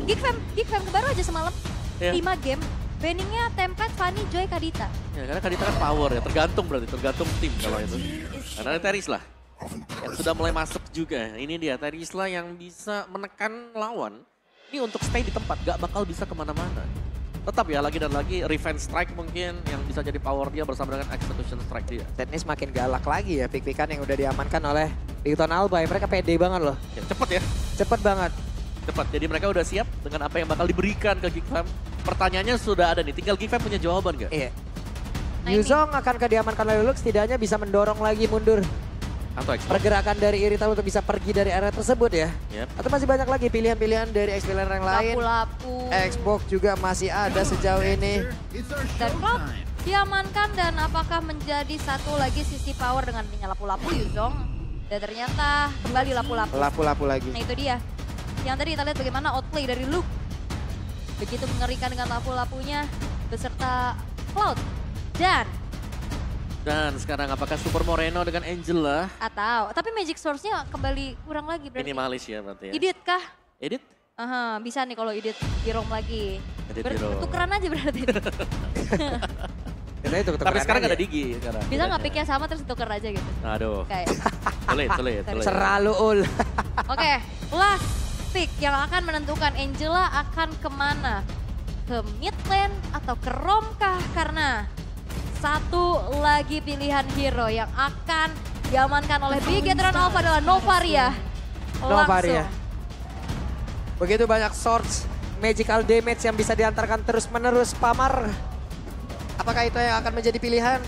Geek Fam baru aja semalam. Iya. 5 game. Banningnya Tempest, Fanny, Joy, Kadita. Ya, karena Kadita kan power ya, tergantung tim kalau itu. Karena ada Terisla yang sudah mulai masuk juga. Ini dia Terisla yang bisa menekan lawan. Ini untuk stay di tempat, gak bakal bisa kemana-mana. Tetap ya lagi dan lagi revenge strike mungkin yang bisa jadi power dia bersama dengan execution strike dia. Dan ini semakin galak lagi ya pick-pickan yang udah diamankan oleh Bigton Alba. Mereka pede banget loh. Ya, cepet ya. Cepet banget. Cepat, jadi mereka udah siap dengan apa yang bakal diberikan ke Geek Fam. Pertanyaannya sudah ada nih, tinggal Geek Fam punya jawaban gak? Iya. Nah, Yuzong akan diamankan oleh Lux, setidaknya bisa mendorong lagi mundur Atau Xbox? pergerakan dari Irithel untuk bisa pergi dari area tersebut ya. Yep. Atau masih banyak lagi pilihan-pilihan dari X-Player yang lain. Lapu-lapu. Xbox juga masih ada sejauh ini. Dan Cloud diamankan dan apakah menjadi satu lagi sisi power dengan adanya lapu-lapu Yuzong. Dan ternyata kembali lapu-lapu. Lapu-lapu lagi. Nah itu dia. Yang tadi kita lihat bagaimana outplay dari Luke. Begitu mengerikan dengan lapu-lapunya beserta Cloud. Dan sekarang apakah Super Moreno dengan Angela? Atau, tapi Magic Source-nya kembali kurang lagi berarti. Minimalis ya berarti ya. Edit kah? Edit? Aha, bisa nih kalau edit di ROM lagi. Edit di ROM. Tukeran aja berarti. Tapi sekarang ada Digi sekarang. Bisa nggak pick-nya sama terus tuker aja gitu? Aduh. Kayak. Sulit. Seralu ul. Oke, last pick yang akan menentukan Angela akan kemana? Ke mid lane atau ke ROM kah? Karena satu lagi pilihan hero yang akan diamankan oleh Bigetron Alpha adalah Novaria. Novaria. Begitu banyak swords, magical damage yang bisa diantarkan terus-menerus Pamar. Apakah itu yang akan menjadi pilihan?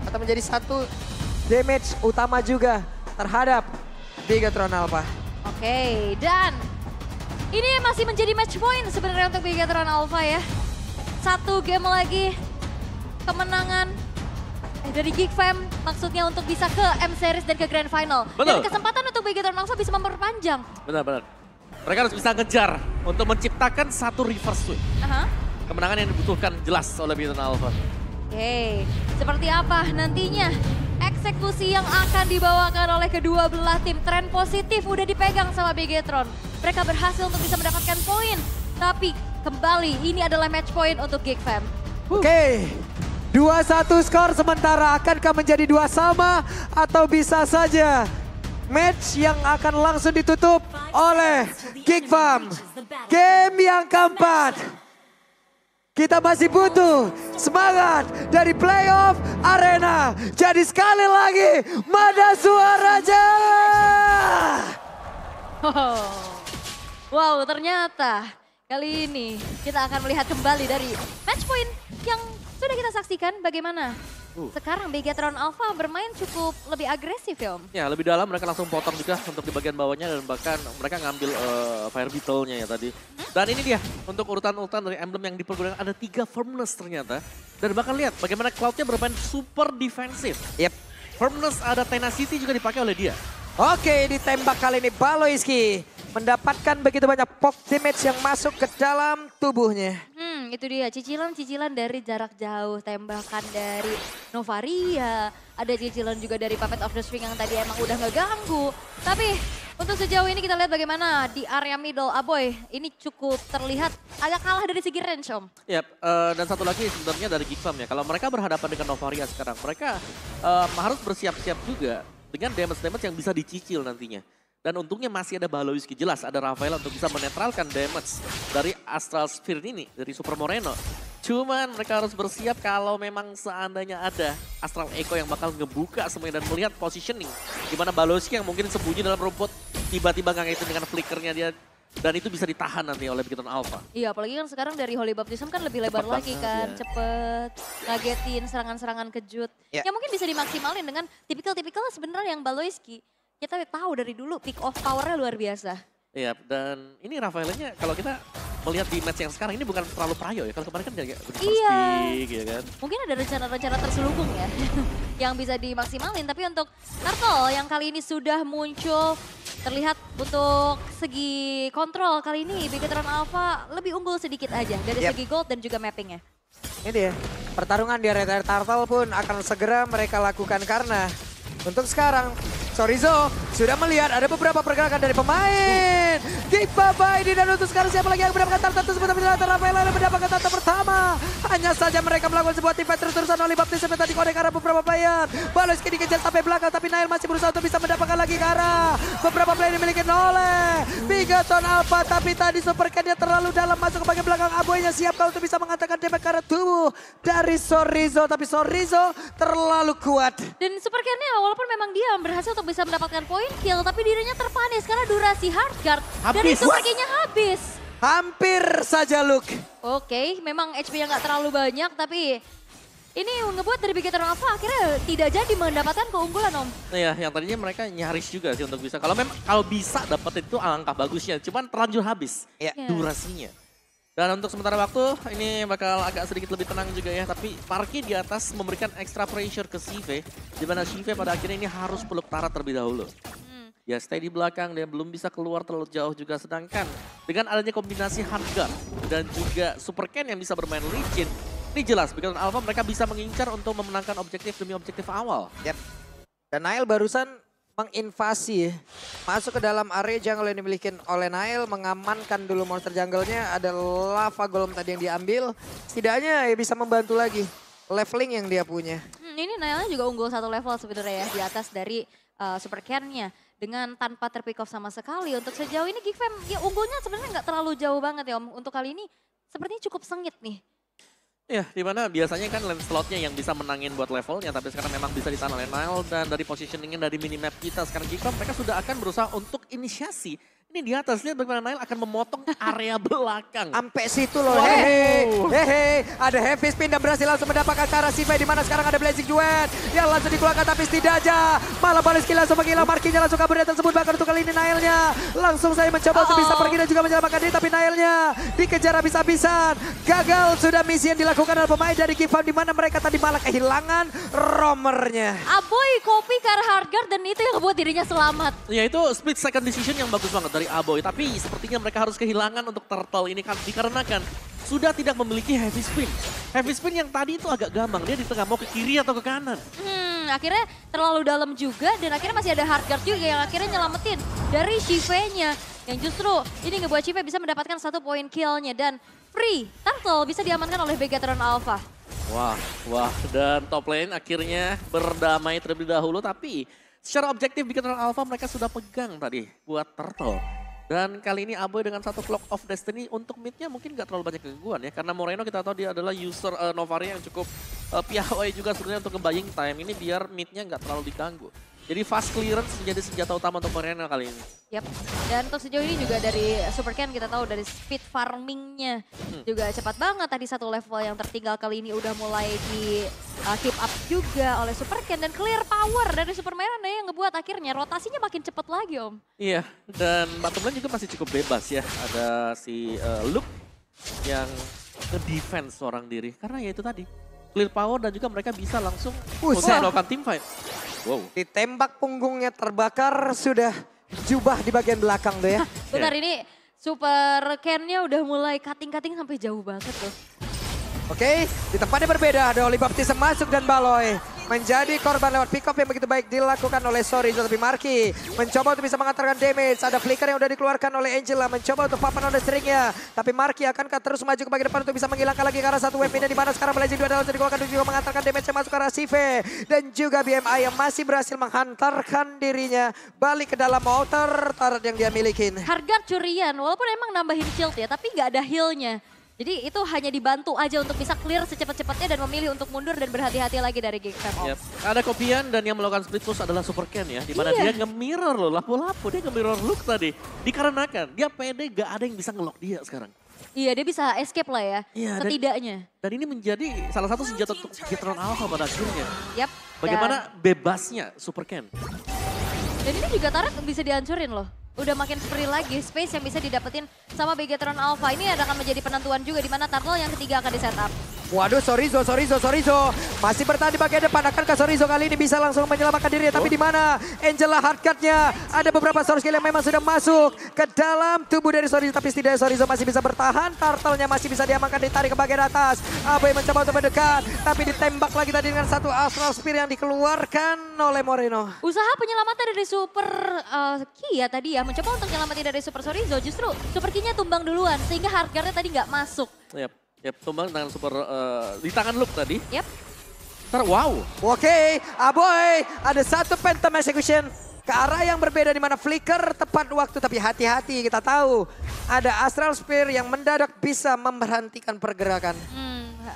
Atau menjadi satu damage utama juga terhadap Bigetron Alpha? Oke, dan ini masih menjadi match point sebenarnya untuk Bigetron Alpha ya. Satu game lagi kemenangan dari Geek Fam maksudnya untuk bisa ke M-Series dan ke Grand Final. Betul. Dan kesempatan untuk Bigetron Alpha bisa memperpanjang. Benar. Mereka harus bisa ngejar untuk menciptakan satu reverse sweep. Kemenangan yang dibutuhkan jelas oleh Bigetron Alpha. Oke, seperti apa nantinya eksekusi yang akan dibawakan oleh kedua belah tim. Tren positif udah dipegang sama Bigetron. Mereka berhasil untuk bisa mendapatkan poin. Tapi kembali ini adalah match point untuk Geek Fam. Oke, 2-1 skor sementara akankah menjadi 2 sama atau bisa saja match yang akan langsung ditutup oleh Geek Fam. Game yang keempat. Kita masih butuh semangat dari playoff arena. Jadi sekali lagi, mana suaranya? Wow, ternyata kali ini kita akan melihat kembali dari match point yang sudah kita saksikan bagaimana sekarang Bigetron Alpha bermain cukup lebih agresif ya Om. Ya lebih dalam mereka langsung potong juga untuk di bagian bawahnya dan bahkan mereka ngambil Fire Beetle-nya ya tadi. Dan ini dia untuk urutan-urutan dari emblem yang dipergunakan ada 3 firmness ternyata. Dan bahkan lihat bagaimana Cloud-nya bermain super defensif. Yep. Firmness ada Tenacity juga dipakai oleh dia. Oke, ditembak kali ini Baloiski mendapatkan begitu banyak poke damage yang masuk ke dalam tubuhnya. Itu dia cicilan-cicilan dari jarak jauh, tembakan dari Novaria, ada cicilan juga dari Puppet of the Spring yang tadi emang udah ngeganggu. Tapi untuk sejauh ini kita lihat bagaimana di area middle Aboy ini cukup terlihat agak kalah dari segi range Om. Yap, dan satu lagi sebenarnya dari Geek Fam ya, kalau mereka berhadapan dengan Novaria sekarang, mereka harus bersiap-siap juga dengan damage-damage yang bisa dicicil nantinya. Dan untungnya masih ada Baloiski, jelas ada Rafael untuk bisa menetralkan damage dari Astral Sphere ini, dari Super Moreno. Cuman mereka harus bersiap kalau memang seandainya ada Astral Echo yang bakal ngebuka semuanya dan melihat positioning. Dimana Baloiski yang mungkin sembunyi dalam rumput, tiba-tiba ngagetin dengan flickernya dia. Dan itu bisa ditahan nanti oleh Bigetron Alpha. Iya, apalagi kan sekarang dari Holy Baptism kan lebih lebar lagi kan. Ya. Cepet, ngagetin serangan-serangan kejut. Ya. Yang mungkin bisa dimaksimalin dengan tipikal-tipikal sebenarnya yang Baloiski. Kita tahu dari dulu pick off powernya luar biasa. Iya, dan ini Rafaelnya kalau kita melihat di match yang sekarang ini bukan terlalu prayo ya. Kalau kemarin kan kayak first pick ya kan. Mungkin ada rencana-rencana terselubung ya yang bisa dimaksimalin. Tapi untuk Turtle yang kali ini sudah muncul terlihat untuk segi kontrol kali ini Bigetron Alpha lebih unggul sedikit aja dari segi gold dan juga mappingnya. Ini dia, pertarungan di area Turtle pun akan segera mereka lakukan karena untuk sekarang Sorizo sudah melihat ada beberapa pergerakan dari pemain. Gigfam ini dan untuk sekarang siapa lagi yang mendapatkan target tersebut. Tapi ternyata Rafael yang mendapatkan target pertama. Hanya saja mereka melakukan sebuah tim fight terus-terusan oleh baptisme tadi kode ke arah beberapa player. Baloyski dikejar sampai belakang tapi Nail masih berusaha untuk bisa mendapatkan lagi ke arah beberapa player dimiliki oleh Bigaton Alpha. Tapi tadi Supercat-nya terlalu dalam masuk ke bagian belakang. Aboynya siapkah untuk bisa mengatakan damage ke arah tubuh dari Sorizo. Tapi Sorizo terlalu kuat. Dan Supercat-nya walaupun memang dia berhasil untuk bisa mendapatkan point kill, tapi dirinya terpanis karena durasi hardguard dari Supercat-nya habis. Hampir saja Luke. Oke, memang HP-nya nggak terlalu banyak, tapi ini ngebuat dari Bigaton Alpha akhirnya tidak jadi mendapatkan keunggulan, Om. Nah ya, yang tadinya mereka nyaris juga sih untuk bisa. Kalau bisa dapetin itu alangkah bagusnya, cuman terlanjur habis durasinya. Dan untuk sementara waktu ini bakal agak sedikit lebih tenang juga ya. Tapi Marky di atas memberikan extra pressure ke Sive. Di mana Sive pada akhirnya ini harus peluk Tara terlebih dahulu. Ya stay di belakang, dia belum bisa keluar terlalu jauh juga. Sedangkan dengan adanya kombinasi hardguard dan juga Supercan yang bisa bermain licin. Ini jelas, Bigaton Alpha mereka bisa mengincar untuk memenangkan objektif demi objektif awal. Yep. Dan Nail barusan menginvasi masuk ke dalam area jungle yang dimiliki oleh Nail, mengamankan dulu monster jungle-nya. Ada lava golem tadi yang diambil, setidaknya ya bisa membantu lagi leveling yang dia punya. Ini Nailnya juga unggul satu level sebenarnya ya di atas dari Supercan-nya dengan tanpa terpick off sama sekali. Untuk sejauh ini Gigfam ya unggulnya sebenarnya nggak terlalu jauh banget ya Om. Untuk kali ini sepertinya cukup sengit nih. Ya, dimana biasanya kan lane slotnya yang bisa menangin buat levelnya, tapi sekarang memang bisa ditahan oleh Nail. Dan dari positioningnya dari minimap kita sekarang Gigfam mereka sudah akan berusaha untuk inisiasi. Ini di atas, lihat bagaimana Nail akan memotong area belakang. Sampai situ loh, hehe. Ada heavy spin dan berhasil langsung mendapatkan ke arah Sive. Dimana sekarang ada Blazing Duet yang langsung dikeluarkan tapi tidak aja. Malah Baloyski langsung menghilang, Marky-nya langsung kabur dari tersebut. Bahkan untuk kali ini Nailnya langsung saya mencoba untuk bisa pergi dan juga menyelamatkan diri. Tapi Nailnya dikejar habis-habisan. Gagal sudah misi yang dilakukan oleh pemain dari Gigfam. Dimana mereka tadi malah kehilangan roamernya. Aboy copy ke arah hardguard dan itu yang membuat dirinya selamat. Ya itu split second decision yang bagus banget dari Aboy. Tapi sepertinya mereka harus kehilangan untuk turtle ini kan dikarenakan sudah tidak memiliki heavy spin. Heavy spin yang tadi itu agak gampang. Dia di tengah mau ke kiri atau ke kanan. Akhirnya terlalu dalam juga dan akhirnya masih ada hardguard juga yang akhirnya nyelamatin dari Shive-nya. Yang justru ini ngebuat Shive bisa mendapatkan 1 poin kill-nya dan free turtle bisa diamankan oleh Bigaton Alpha. Wah, dan top lane akhirnya berdamai terlebih dahulu. Tapi secara objektif Bigaton Alpha mereka sudah pegang tadi buat turtle. Dan kali ini Aboy dengan 1 Clock of Destiny untuk mid-nya mungkin gak terlalu banyak gangguan ya. Karena Moreno kita tahu dia adalah user Novaria yang cukup piawai juga sebenarnya untuk nge-buying time. Ini biar mid-nya gak terlalu diganggu. Jadi fast clearance menjadi senjata utama untuk Moreno kali ini. Yap, dan untuk sejauh ini juga dari Supercan kita tahu dari speed farmingnya juga cepat banget. Tadi 1 level yang tertinggal kali ini udah mulai di keep up juga oleh Supercan. Dan clear power dari Superman yang ngebuat akhirnya rotasinya makin cepat lagi Om. Iya, dan bottom lane juga masih cukup bebas ya. Ada si Luke yang nge-defense seorang diri. Karena ya itu tadi, clear power dan juga mereka bisa langsung melakukan team fight. Wow. Ditembak punggungnya terbakar, sudah jubah di bagian belakang tuh ya. Benar, ini Supercan-nya udah mulai cutting-cutting sampai jauh banget tuh. Oke, di tempatnya berbeda ada Oli Baptiste masuk dan Baloy menjadi korban lewat pick up yang begitu baik dilakukan oleh Sorizo. Tapi Marky mencoba untuk bisa mengantarkan damage. Ada flicker yang udah dikeluarkan oleh Angela, mencoba untuk papan on stringnya. Tapi Marky akankah terus maju ke bagian depan untuk bisa menghilangkan lagi ke arah 1 wave ini. Dimana sekarang Blazing Duet adalah dikeluarkan untuk juga mengantarkan damage yang masuk ke arah Sive. Dan juga BMI yang masih berhasil menghantarkan dirinya balik ke dalam outer turret yang dia milikin. Hardguard curian, walaupun emang nambahin shield ya, tapi nggak ada heal-nya. Jadi itu hanya dibantu aja untuk bisa clear secepat-cepatnya dan memilih untuk mundur dan berhati-hati lagi dari Gigfam. Yep. Ada Kopian dan yang melakukan split push adalah Supercan ya. Dimana dia nge-mirror loh, lapu-lapu. Dia nge-mirror Luke tadi. Dikarenakan dia pede gak ada yang bisa nge-lock dia sekarang. Iya, dia bisa escape lah ya, setidaknya. Dan ini menjadi salah satu senjata untuk Bigaton Alpha pada akhirnya. Yap. Bagaimana bebasnya Supercan. Dan ini juga turret bisa dihancurin loh. Udah makin free lagi space yang bisa didapetin sama Bigaton Alpha. Ini akan menjadi penentuan juga di mana turtle yang ketiga akan di setup. Waduh, Sorizo. Masih bertahan di bagian depan. Akankah Sorizo kali ini bisa langsung menyelamatkan diri? Tapi di mana Angela hardcutnya? Ada beberapa source skill yang memang sudah masuk ke dalam tubuh dari Sorizo. Tapi setidaknya Sorizo masih bisa bertahan. Turtle-nya masih bisa diamankan, ditarik ke bagian atas. Aboy mencoba untuk mendekat. Tapi ditembak lagi tadi dengan satu Astral Spear yang dikeluarkan oleh Moreno. Usaha penyelamatan dari Super Kia tadi ya, mencoba untuk menyelamatin dari Super Sorizo. Justru Super Kia-nya tumbang duluan, sehingga hardguard-nya tadi nggak masuk. Yap, tumbang dengan super di tangan Luke tadi. Yap. Wow. Oke, Aboy ada satu Phantom Execution ke arah yang berbeda di mana flicker tepat waktu. Tapi hati-hati, kita tahu ada Astral Spear yang mendadak bisa memberhentikan pergerakan.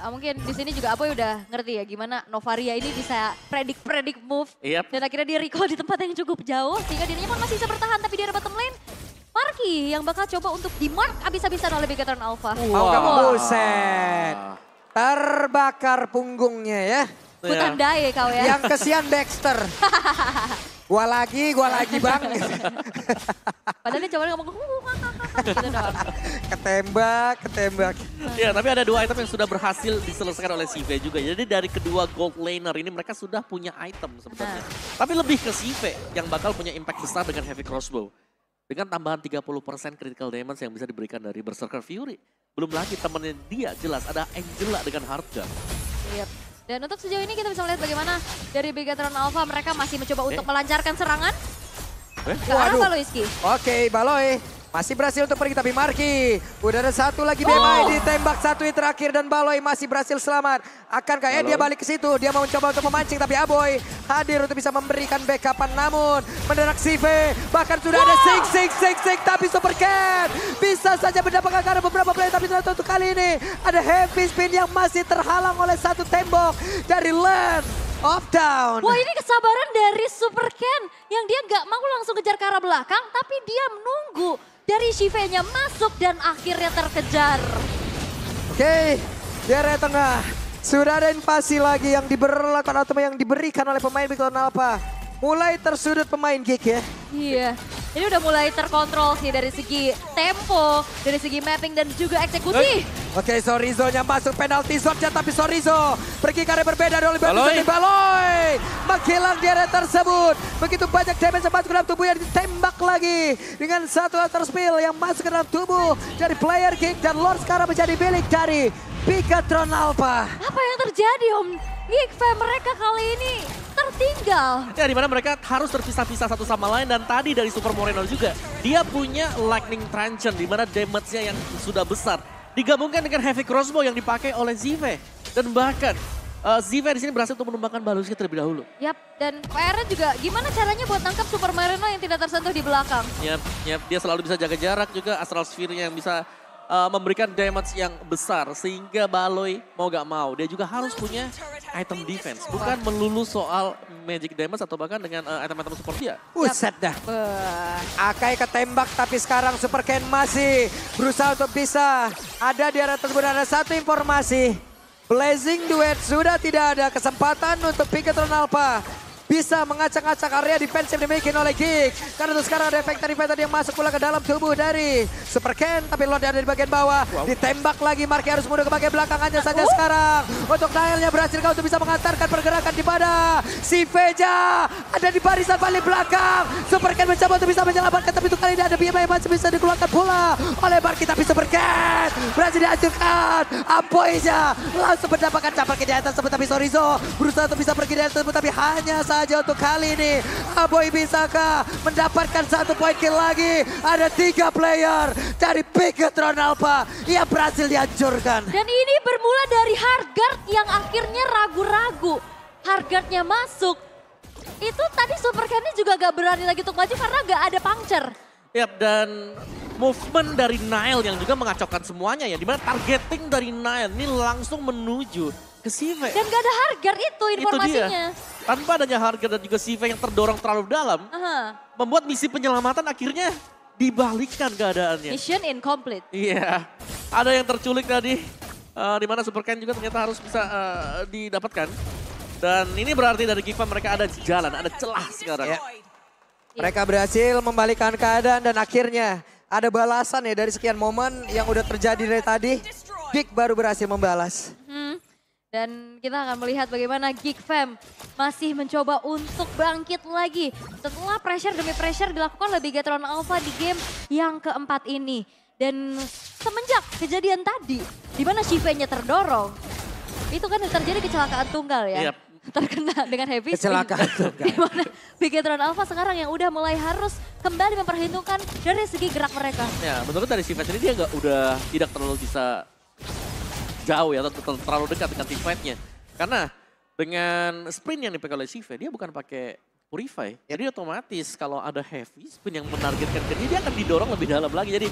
Mungkin di sini juga Aboy udah ngerti ya gimana Novaria ini bisa predik move. Yap. Dan akhirnya dia recall di tempat yang cukup jauh sehingga dirinya pun masih bisa bertahan, tapi dia ada bottom lane. Marky yang bakal coba untuk di-mark abis-abisan oleh Bigatron Alpha. Buset. Terbakar punggungnya ya. Ku tandai kau ya. Yang kesian Dexter. Gua lagi bang. Padahal dia coba ngomong gitu doang. Ketembak. Ya, tapi ada 2 item yang sudah berhasil diselesaikan oleh CV juga. Jadi dari kedua gold laner ini mereka sudah punya item sebenarnya. Tapi lebih ke CV yang bakal punya impact besar dengan heavy crossbow. Dengan tambahan 30% critical damage yang bisa diberikan dari Berserker Fury. Belum lagi temennya dia jelas ada Angela dengan hardgun. Yep. Dan untuk sejauh ini kita bisa melihat bagaimana dari Bigatron Alpha mereka masih mencoba untuk melancarkan serangan. Ke arah Baloiski. Oke, Baloy masih berhasil untuk pergi, tapi Marky udah ada satu lagi BMI ditembak satu hit terakhir dan Baloy masih berhasil selamat. Akankah dia balik ke situ? Dia mau mencoba untuk memancing, tapi Aboy hadir untuk bisa memberikan backupan, namun mendadak CV bahkan sudah ada sing, tapi Super Cat bisa saja mendapatkan karena beberapa play, tapi ternyata untuk kali ini ada heavy spin yang masih terhalang oleh satu tembok dari Land of Down. Wah, ini kesabaran dari Super Ken yang dia nggak mau langsung kejar ke arah belakang, tapi dia menunggu dari Shive-nya masuk dan akhirnya terkejar. Oke, di area tengah sudah ada invasi lagi yang diberlakukan atau yang diberikan oleh pemain Bigatron Alpha. Mulai tersudut pemain Geek ya. Iya, ini udah mulai terkontrol sih dari segi tempo, dari segi mapping dan juga eksekusi. Oke, Sorizo-nya masuk penalti zone-nya, tapi Sorizo pergi ke area berbeda dari Baloy. Menghilang di area tersebut. Begitu banyak damage yang masuk ke dalam tubuh yang ditembak lagi. Dengan satu Astral Spear yang masuk ke dalam tubuh dari player Geek dan Lord sekarang menjadi milik dari Bigatron Alpha. Apa yang terjadi Om? Geek fam mereka kali ini tertinggal. Ya, dimana mereka harus terpisah-pisah satu sama lain dan tadi dari Super Moreno juga. Dia punya Lightning Truncheon dimana damage-nya yang sudah besar. Digabungkan dengan heavy crossbow yang dipakai oleh Zive. Dan bahkan Zive di sini berhasil untuk menumbangkan Baloiski terlebih dahulu. Yap, dan PR-nya juga gimana caranya buat tangkap Super Moreno yang tidak tersentuh di belakang. Yap, dia selalu bisa jaga jarak juga. Astral Sphere-nya yang bisa memberikan damage yang besar sehingga Baloy mau gak mau dia juga harus punya item defense, bukan melulu soal magic damage atau bahkan dengan item-item support dia. Buset dah. Akai ketembak tapi sekarang Super Ken masih berusaha untuk bisa ada di area tersebut. Ada satu informasi, Blazing Duet sudah tidak ada kesempatan untuk Bigatron Alpha bisa mengacak-acak area defensif dimiliki oleh Geek. Karena itu sekarang ada Vector yang masuk pula ke dalam tubuh dari Super Ken. Tapi Lord ada di bagian bawah. Ditembak lagi, Marky harus mundur ke bagian belakang hanya saja sekarang. Untuk Nailnya berhasil kau untuk bisa mengantarkan pergerakan di pada si Veja. Ada di barisan paling belakang. Super Ken mencoba untuk bisa menyelamatkan. Tapi itu kali ini ada BMI masih bisa dikeluarkan pula oleh Marky. Tapi Super Ken berhasil dihancurkan. Apoynya langsung mendapatkan campur di atas. Tapi Sorizo berusaha untuk bisa pergi dari tersebut. Tapi hanya saja untuk kali ini Aboy bisakah mendapatkan satu poin kill lagi. Ada 3 player dari Bigatron Alpha yang berhasil dihancurkan. Dan ini bermula dari hardguard yang akhirnya ragu-ragu. Hardguardnya masuk. Itu tadi Super Ken juga gak berani lagi untuk maju karena gak ada puncture. Yap, dan movement dari Nile yang juga mengacaukan semuanya ya. Dimana targeting dari Nile ini langsung menuju ke Sive. Dan gak ada hardguard itu informasinya. Itu dia. Tanpa adanya hardguard dan juga Sive yang terdorong terlalu dalam. Membuat misi penyelamatan akhirnya dibalikkan keadaannya. Mission incomplete. Iya, ada yang terculik tadi. Dimana Super Ken juga ternyata harus bisa didapatkan. Dan ini berarti dari Geek Fam mereka ada jalan, ada celah sekarang. Ya. Mereka berhasil membalikkan keadaan dan akhirnya ada balasan ya dari sekian momen yang udah terjadi dari tadi. Geek baru berhasil membalas. Dan kita akan melihat bagaimana Geek Fam masih mencoba untuk bangkit lagi. Setelah pressure demi pressure dilakukan oleh Bigetron Alpha di game yang keempat ini. Dan semenjak kejadian tadi, di mana Shive-nya terdorong, itu kan terjadi kecelakaan tunggal ya. Yep. Terkena dengan heavy spin. Kecelakaan tunggal. Di mana Bigetron Alpha sekarang yang udah mulai harus kembali memperhitungkan dari segi gerak mereka. Ya, menurut dari Shive ini dia udah tidak terlalu bisa jauh ya, atau terlalu dekat dengan team fight-nya. Karena dengan sprint yang dipegang oleh Shive, dia bukan pakai Purify. Jadi otomatis kalau ada heavy spin yang menargetkan ke dia akan didorong lebih dalam lagi. Jadi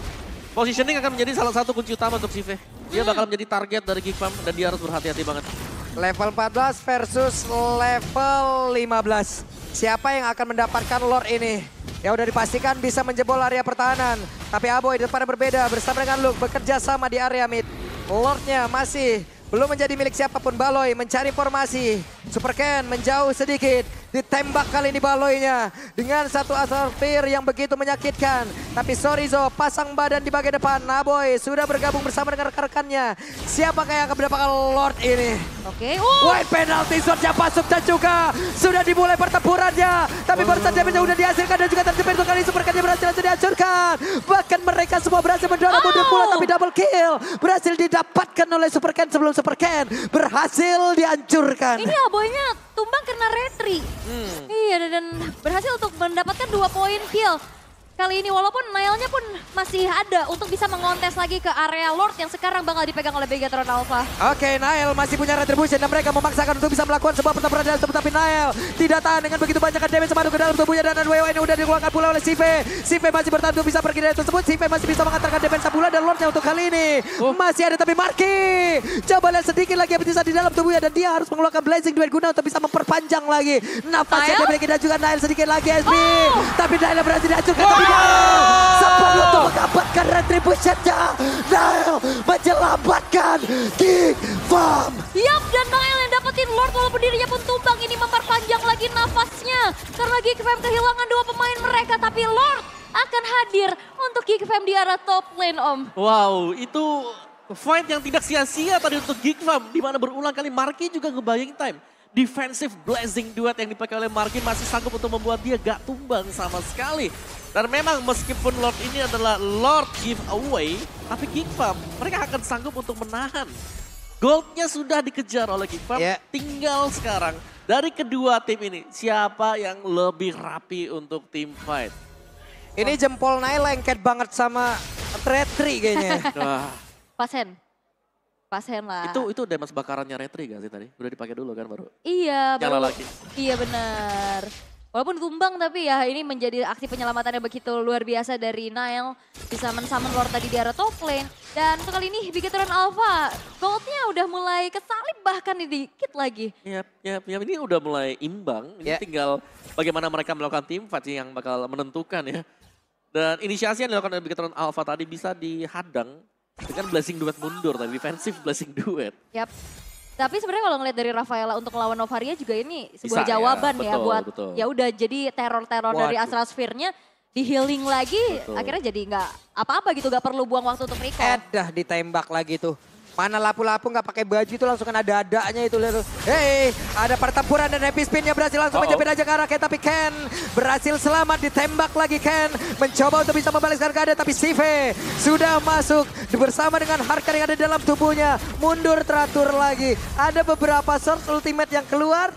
positioning akan menjadi salah satu kunci utama untuk Shive. Dia bakal menjadi target dari Geek Fam dan dia harus berhati-hati banget. Level 14 versus level 15. Siapa yang akan mendapatkan Lord ini? Ya udah dipastikan bisa menjebol area pertahanan. Tapi Aboy di depan berbeda bersama dengan Luke bekerja sama di area mid. Lordnya masih belum menjadi milik siapapun. Baloy mencari formasi. Super Ken menjauh sedikit. Ditembak kali ini Baloynya dengan satu Azalfir yang begitu menyakitkan. Tapi Sorizo pasang badan di bagian depan. Naboy sudah bergabung bersama dengan rekan-rekannya. Siapakah yang akan mendapatkan Lord ini? Oke. White penalty shotnya masuk dan juga sudah dimulai pertempurannya. Tapi barusan damage-nya sudah dihasilkan dan juga terjepit untuk kali Super Ken berhasil langsung dihancurkan. Bahkan mereka semua berhasil mendorong mundur pula tapi double kill. Berhasil didapatkan oleh Super Ken sebelum Super Ken berhasil dihancurkan. Ini Aboynya tumbang karena retri. Iya, dan berhasil untuk mendapatkan 2 poin kill. Kali ini walaupun Nile-nya pun masih ada untuk bisa mengontes lagi ke area Lord yang sekarang bakal dipegang oleh Bigetron Alpha. Oke, Nile masih punya retribution dan mereka memaksakan untuk bisa melakukan sebuah pertempuran dalam tubuh. Tapi Nile tidak tahan dengan begitu banyak damage masuk ke dalam tubuhnya dan WO ini udah dikeluarkan pula oleh Shive. Shive masih bertahan untuk bisa pergi dari tersebut. Shive masih bisa mengantarkan defense pula dan Lordnya untuk kali ini. Masih ada tapi Marky. Coba lihat sedikit lagi yang bisa di dalam tubuhnya dan dia harus mengeluarkan Blazing Duet guna untuk bisa memperpanjang lagi nafasnya. Dimiliki dan juga Nile sedikit lagi SB. Tapi Nile berhasil dihancurkan. Tapi sempat untuk mendapatkan retribution-nya. Nile menyelamatkan Geek Fam. Yap, dan Nile yang dapetin Lord walaupun dirinya pun tumbang. Ini memperpanjang lagi nafasnya. Karena Geek Fam kehilangan 2 pemain mereka. Tapi Lord akan hadir untuk Geek Fam di arah top lane, Om. Wow, itu fight yang tidak sia-sia tadi untuk Geek Fam. Di mana berulang kali Marky juga ngebayang time. Defensive Blazing Duet yang dipakai oleh Marky masih sanggup untuk membuat dia gak tumbang sama sekali. Dan memang meskipun Lord ini adalah Lord giveaway, tapi Geek Fam mereka akan sanggup untuk menahan. Goldnya sudah dikejar oleh Geek Fam, tinggal sekarang dari kedua tim ini siapa yang lebih rapi untuk team fight. Ini jempol Nile lengket banget sama Retri kayaknya. Pasen lah. Itu damage bakarannya Retri gak sih tadi? Udah dipakai dulu kan baru? Iya, nyala lagi. Iya benar. Walaupun tumbang tapi ya ini menjadi aksi penyelamatan yang begitu luar biasa dari Nile. Bisa men-summon Lord tadi di arah top lane. Dan untuk kali ini Bigetron Alpha goldnya udah mulai kesalip bahkan dikit lagi. Iya, ini udah mulai imbang. Ini tinggal bagaimana mereka melakukan team fight yang bakal menentukan ya. Dan inisiasi yang dilakukan oleh Bigetron Alpha tadi bisa dihadang dengan Blazing Duet mundur, tadi defensive Blazing Duet. Yap. Tapi sebenarnya kalau ngeliat dari Rafaela untuk melawan Novaria juga ini sebuah bisa, jawaban ya, betul, buat betul. ya udah jadi teror-teror dari Astral Sphere-nya di healing lagi, akhirnya jadi nggak apa-apa gitu, nggak perlu buang waktu untuk recall. Dah ditembak lagi tuh. Mana lapu-lapu nggak pakai baju itu langsung kena dadanya itu. Hei, ada pertempuran dan happy spin-nya berhasil langsung menjepit aja ke arah Ken. Tapi Ken berhasil selamat, ditembak lagi Ken. Mencoba untuk bisa membalaskan keadaan tapi Shive sudah masuk bersama dengan Harkar yang ada dalam tubuhnya. Mundur teratur lagi. Ada beberapa source ultimate yang keluar.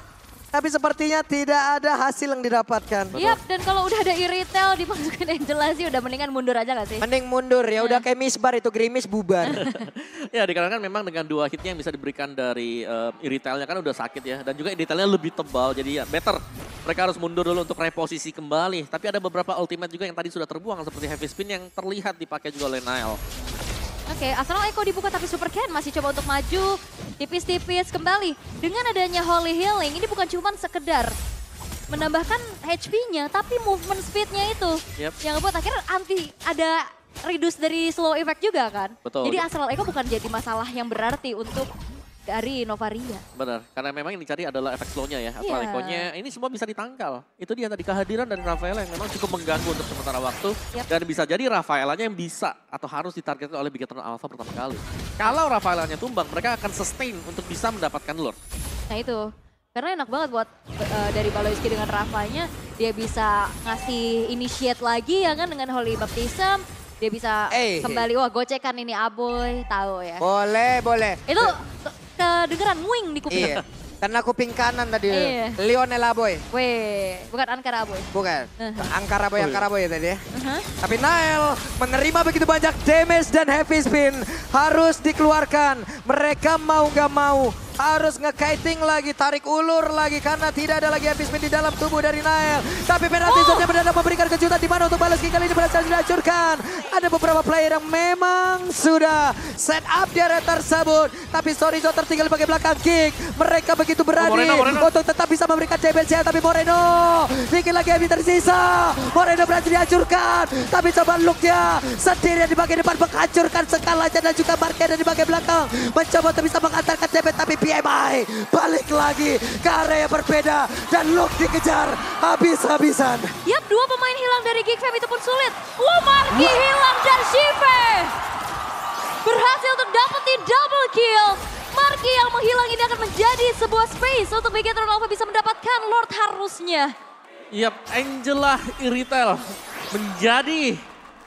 Tapi sepertinya tidak ada hasil yang didapatkan. Yap, dan kalau udah ada Iritel dimasukin Angela sih udah mendingan mundur aja gak sih? Mending mundur ya, udah kayak misbar itu, Grimis bubar. Ya dikarenakan memang dengan 2 hitnya yang bisa diberikan dari Iritelnya kan udah sakit ya. Dan juga Iritelnya lebih tebal jadi ya better. Mereka harus mundur dulu untuk reposisi kembali. Tapi ada beberapa ultimate juga yang tadi sudah terbuang seperti heavy spin yang terlihat dipakai juga oleh Nile. Oke, Astral Echo dibuka tapi Super Ken masih coba untuk maju tipis-tipis kembali. Dengan adanya Holy Healing ini bukan cuma sekedar menambahkan HP-nya tapi movement speed-nya itu. Yang ngebuat akhirnya ada reduce dari slow effect juga kan. Betul. Jadi Astral Echo bukan jadi masalah yang berarti untuk dari Novaria. Benar, karena memang yang dicari adalah efek slow-nya ya. Iya. Atleticonya ini semua bisa ditangkal. Itu dia tadi kehadiran dari Rafaela yang memang cukup mengganggu untuk sementara waktu. Yap. Dan bisa jadi Rafaelanya yang bisa atau harus ditargetkan oleh Bigetron Alpha pertama kali. Kalau Rafaelanya tumbang, mereka akan sustain untuk bisa mendapatkan Lord. Nah itu, karena enak banget buat dari Baloiski dengan Rafanya, dia bisa ngasih initiate lagi ya kan dengan Holy Baptism. Dia bisa kembali, wah gocekan ini Aboy, tahu ya. Boleh. Itu kedengeran muing di kuping. Iya. Karena kuping kanan tadi. Iya. Lionel Aboy. Weh, bukan Ankara Aboy. Bukan. Angkara Boy tadi ya. Uh-huh. Tapi Nael menerima begitu banyak damage dan heavy spin. Harus dikeluarkan. Mereka mau gak mau harus nge-kiting lagi, tarik ulur lagi karena tidak ada lagi heavy spin di dalam tubuh dari Nael. Tapi penalti zone-nya mendadak memberikan kejutan di mana untuk Baloiski kali ini berhasil dihancurkan. Ada beberapa player yang memang sudah set up di area tersebut. Tapi Sorizo tertinggal di bagian belakang kick. Mereka begitu berani Moreno. untuk tetap bisa memberikan damage-nya. Tapi Moreno, sedikit lagi heavy tersisa. Moreno berhasil dihancurkan. Tapi coba look-nya sendirian di bagian depan menghancurkan skalanya dan juga Marquez di bagian belakang. Mencoba untuk bisa mengantarkan damage tapi PMI balik lagi ke area yang berbeda dan Luke dikejar habis-habisan. Yap, dua pemain hilang dari Geek Fam itu pun sulit. Marky hilang dan Shive berhasil untuk dapetin double kill. Marky yang menghilang ini akan menjadi sebuah space untuk Bigetron Alpha bisa mendapatkan Lord harusnya. Yap, Angela Iritel menjadi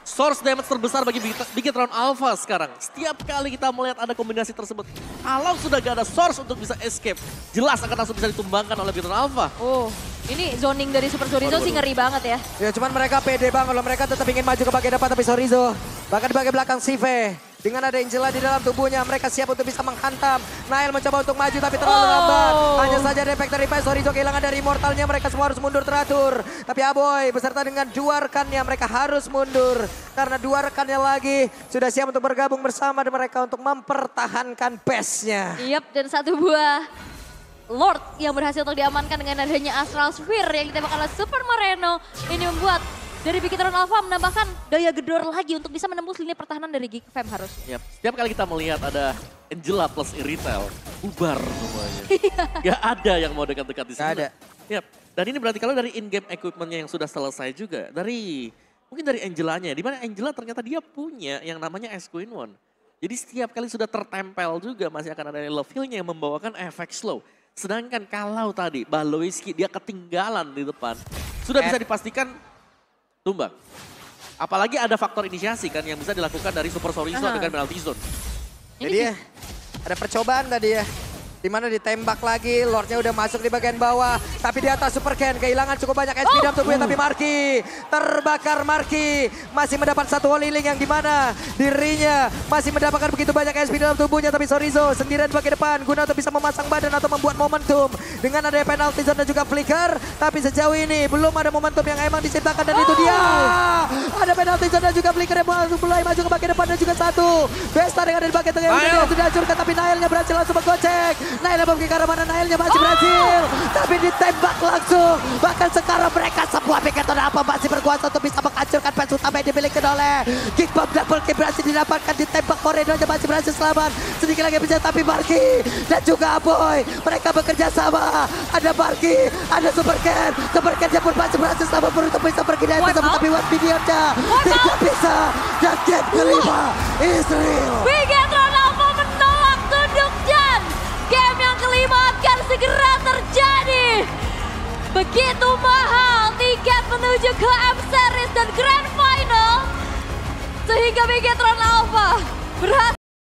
source damage terbesar bagi Bigetron Alpha sekarang. Setiap kali kita melihat ada kombinasi tersebut, kalau sudah gak ada source untuk bisa escape, jelas akan langsung bisa ditumbangkan oleh Bigetron Alpha. Oh, ini zoning dari Super Sorizo sih ngeri banget ya. Ya cuman mereka pede banget kalau mereka tetap ingin maju ke bagian depan tapi Sorizo bahkan di bagian belakang Sive. Dengan ada Angela di dalam tubuhnya, mereka siap untuk bisa menghantam. Nael mencoba untuk maju tapi terlalu lambat. Hanya saja defect dari Sorizo kehilangan dari immortalnya, mereka semua harus mundur teratur. Tapi Aboy beserta dengan dua rekannya, mereka harus mundur. Karena dua rekannya lagi sudah siap untuk bergabung bersama dengan mereka untuk mempertahankan base-nya. Yap, dan satu buah Lord yang berhasil untuk diamankan dengan adanya Astral Sphere yang ditembak oleh Super Moreno. Ini membuat dari Bigetron Alpha menambahkan daya gedor lagi untuk bisa menembus lini pertahanan dari Geek Fam harus. Yap, setiap kali kita melihat ada Angela plus Iritel, bubar semuanya. Gak ada yang mau dekat-dekat di sini. Gak ada. Yap, dan ini berarti kalau dari in-game equipment-nya yang sudah selesai juga, mungkin dari Angelanya, di mana Angela ternyata dia punya yang namanya S Queen One. Jadi setiap kali sudah tertempel juga masih akan ada love heal-nya yang membawakan efek slow. Sedangkan kalau tadi Baloiski dia ketinggalan di depan, sudah bisa dipastikan tumbang. Apalagi ada faktor inisiasi kan yang bisa dilakukan dari Super Sorizo dengan penalty zone. Jadi ya ada percobaan tadi ya. Dimana ditembak lagi, Lordnya udah masuk di bagian bawah. Tapi di atas Super Ken, kehilangan cukup banyak SP dalam tubuhnya. Tapi Marky, terbakar Marky. Masih mendapat satu Holy Link yang dimana dirinya masih mendapatkan begitu banyak SP dalam tubuhnya. Tapi Sorizo sendirian di bagian depan, guna untuk bisa memasang badan atau membuat momentum. Dengan ada penalty zone dan juga flicker. Tapi sejauh ini belum ada momentum yang emang diciptakan. Dan itu dia, ada penalty zone dan juga flicker yang mulai maju ke bagian depan. Dan juga satu Besta yang ada di bagian tengah yang sudah hancurkan. Tapi Nailnya berhasil langsung menggocek. Nailnya pergi ke arah mana, Nailnya masih berhasil. Tapi ditembak langsung. Bahkan sekarang mereka semua Bigetron Alpha masih berkuasa untuk bisa menghancurkan fans utama yang dimiliki oleh Geek Fam. Double kill berhasil didapatkan, ditembak Moreno masih berhasil selamat. Sedikit lagi bisa tapi Marky dan juga Aboy. Mereka bekerja sama. Ada Marky, ada Super Ken. Super Ken pun masih berhasil selamat untuk bisa pergi dari atas. Tapi one videonya tidak bisa. Dan game kelima is real. Bigetron Alpha menolak tunduk dan game yang kelima akan segera terjadi. Begitu mahal tiket menuju ke M-Series dan Grand Final. Sehingga Bigetron Alpha berhasil